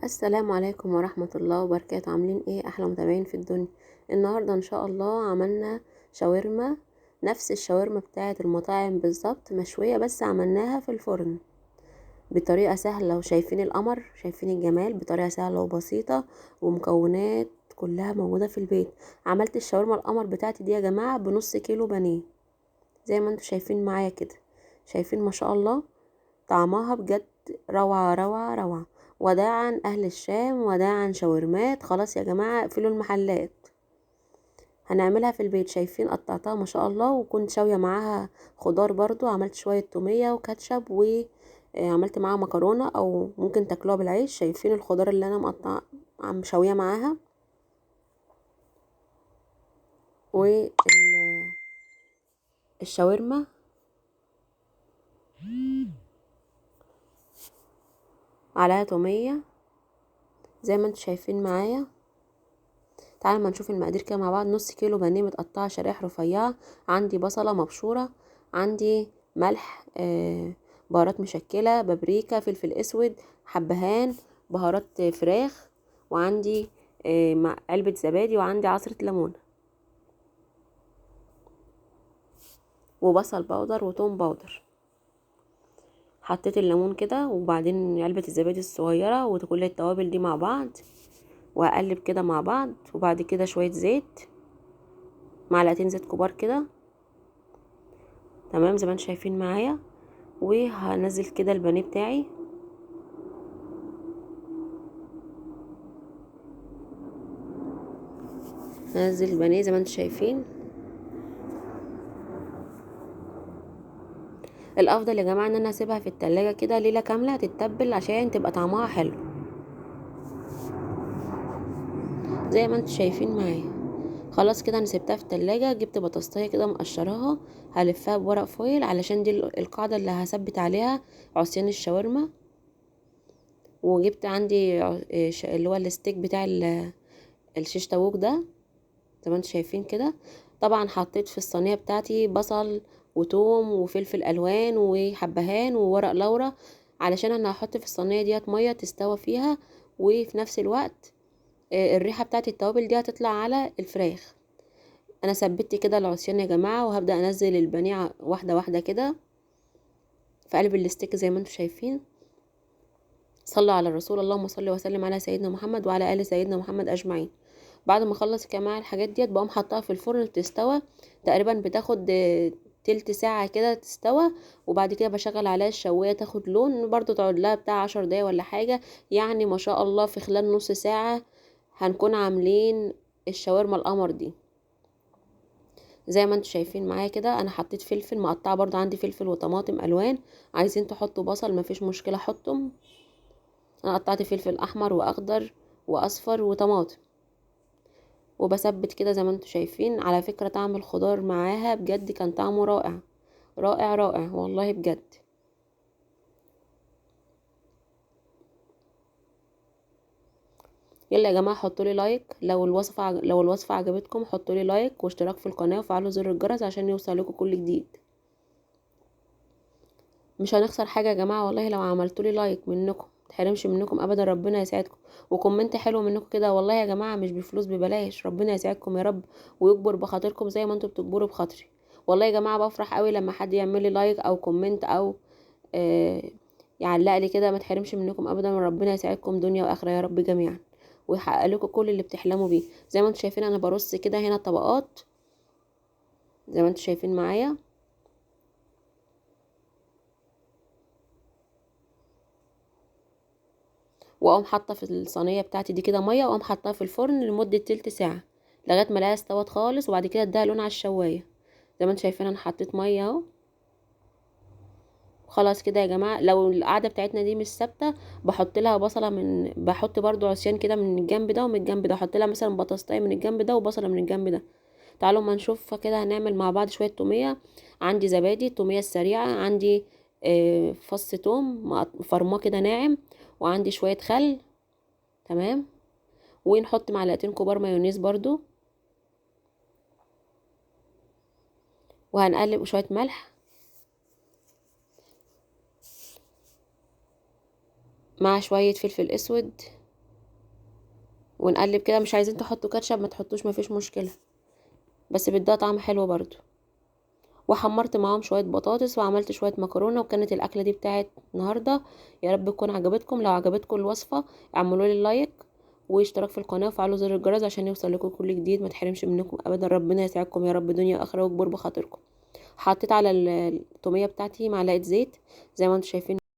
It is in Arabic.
السلام عليكم ورحمة الله وبركاته. عاملين ايه احلى متابعين في الدنيا؟ النهاردة ان شاء الله عملنا شاورما، نفس الشاورما بتاعة المطاعم بالظبط، مشوية بس عملناها في الفرن بطريقة سهلة. وشايفين القمر، شايفين الجمال، بطريقة سهلة وبسيطة ومكونات كلها موجودة في البيت. عملت الشاورما القمر بتاعتي دي يا جماعة بنص كيلو بانيه، زي ما انتوا شايفين معايا كده. شايفين ما شاء الله طعمها بجد روعة روعة روعة. وداعا أهل الشام، وداعا شاورمات. خلاص يا جماعة اقفلوا المحلات، هنعملها في البيت. شايفين قطعتها ما شاء الله، وكنت شاوية معاها خضار برضو. عملت شوية تومية وكاتشب، وعملت معاها مكرونة أو ممكن تاكلوها بالعيش. شايفين الخضار اللي أنا مقطعة عم شاوية معاها. والشاورما عليها تومية زي ما انتوا شايفين معايا. تعالوا ما نشوف المقادير كده مع بعض. نص كيلو بانيه متقطعه شرايح رفيعه، عندي بصله مبشوره، عندي ملح، بهارات مشكله، بابريكا، فلفل اسود، حبهان، بهارات فراخ، وعندي علبه زبادي، وعندي عصره ليمون، وبصل باودر، وتوم باودر. حطيت الليمون كده، وبعدين علبه الزبادي الصغيره، وكل التوابل دي مع بعض، وهقلب كده مع بعض. وبعد كده شويه زيت، معلقتين زيت كبار كده، تمام زي ما انتم شايفين معايا. وهنزل كده البانيه بتاعي، هنزل البانيه زي ما انتم شايفين. الافضل يا جماعه ان انا اسيبها في التلاجة كده ليله كامله تتبل عشان تبقى طعمها حلو زي ما انتم شايفين معايا. خلاص كده انا سبتها في التلاجة. جبت بطاطسايه كده مقشراها، هلفها بورق فويل علشان دي القاعده اللي هثبت عليها عصيان الشاورما. وجبت عندي اللي هو الستيك بتاع الشيش طاووق ده زي ما انتم شايفين كده. طبعا حطيت في الصينيه بتاعتي بصل وتوم وفلفل الوان وحبهان وورق لورا، علشان انا هحط في الصينيه ديت ميه تستوى فيها، وفي نفس الوقت الريحه بتاعت التوابل دي هتطلع على الفراخ. انا ثبت كده العصيان يا جماعه، وهبدا انزل البانيه واحده واحده كده في قلب الستيك زي ما انتم شايفين. صلوا على الرسول، اللهم صل وسلم على سيدنا محمد وعلى ال سيدنا محمد اجمعين. بعد ما اخلص كمان الحاجات ديت بقوم حطها في الفرن تستوى. تقريبا بتاخد تلت ساعة كده تستوى. وبعد كده بشغل عليها الشواية تاخد لون برضو، تقعد لها بتاع 10 دقايق ولا حاجة. يعني ما شاء الله في خلال نص ساعة هنكون عاملين الشاورما القمر دي زي ما انتوا شايفين معايا كده. انا حطيت فلفل مقطعه، برضو عندي فلفل وطماطم الوان. عايزين تحطوا بصل مفيش مشكلة حطهم. انا قطعت فلفل احمر واخضر واصفر وطماطم، وبثبت كده زي ما انتوا شايفين. على فكرة طعم الخضار معاها بجد كان طعمه رائع رائع رائع والله بجد. يلا يا جماعة حطوا لي لايك لو الوصفة عجبتكم. حطوا لي لايك واشتراك في القناة وفعلوا زر الجرس عشان يوصل لكم كل جديد. مش هنخسر حاجة يا جماعة والله لو عملتوا لي لايك منكم، متحرمش منكم ابدا، ربنا يسعدكم. وكومنت حلو منكم كده والله يا جماعة مش بفلوس ببلاش. ربنا يسعدكم يا رب ويكبر بخاطركم زي ما انتوا بتكبروا بخاطري. والله يا جماعة بفرح قوي لما حد يعمل لي لايك او كومنت او آه يعلق لي كده. ما تحرمش منكم ابدا، وربنا يسعدكم دنيا واخره يا رب جميعا، ويحقق لكم كل اللي بتحلموا بيه. زي ما انتم شايفين انا برص كده هنا طبقات زي ما انتم شايفين معايا. واقوم حاطه في الصينيه بتاعتي دي كده ميه، واقوم حاطاها في الفرن لمده تلت ساعه لغايه ما الاقيها استوت خالص، وبعد كده اديها لون على الشوايه. زي ما انتم شايفين انا حطيت ميه اهو. خلاص كده يا جماعه. لو القعده بتاعتنا دي مش ثابته بحط لها بصله بحط برضو عصيان كده من الجنب ده ومن الجنب ده. احط لها مثلا بطاطسايه من الجنب ده وبصله من الجنب ده. تعالوا ما نشوف كده. هنعمل مع بعض شويه توميه. عندي زبادي التوميه السريعه، عندي فص توم فرماه كده ناعم، وعندي شويه خل، تمام. ونحط معلقتين كبار مايونيز برضو، وهنقلب شويه ملح مع شويه فلفل اسود ونقلب كده. مش عايزين تحطوا كاتشب ما تحطوش، مفيش مشكله، بس بيديها طعم حلو برضو. وحمرت معاهم شويه بطاطس وعملت شويه مكرونه، وكانت الاكله دي بتاعت النهارده. يا رب تكون عجبتكم. لو عجبتكم الوصفه اعملوا لي لايك واشتراك في القناه وفعلوا زر الجرس عشان يوصل لكم كل جديد، ما تحرمش منكم ابدا. ربنا يسعدكم يا رب دنيا واخره ويكبر بخاطركم. حطيت على التوميه بتاعتي معلقه زيت زي ما انتم شايفين.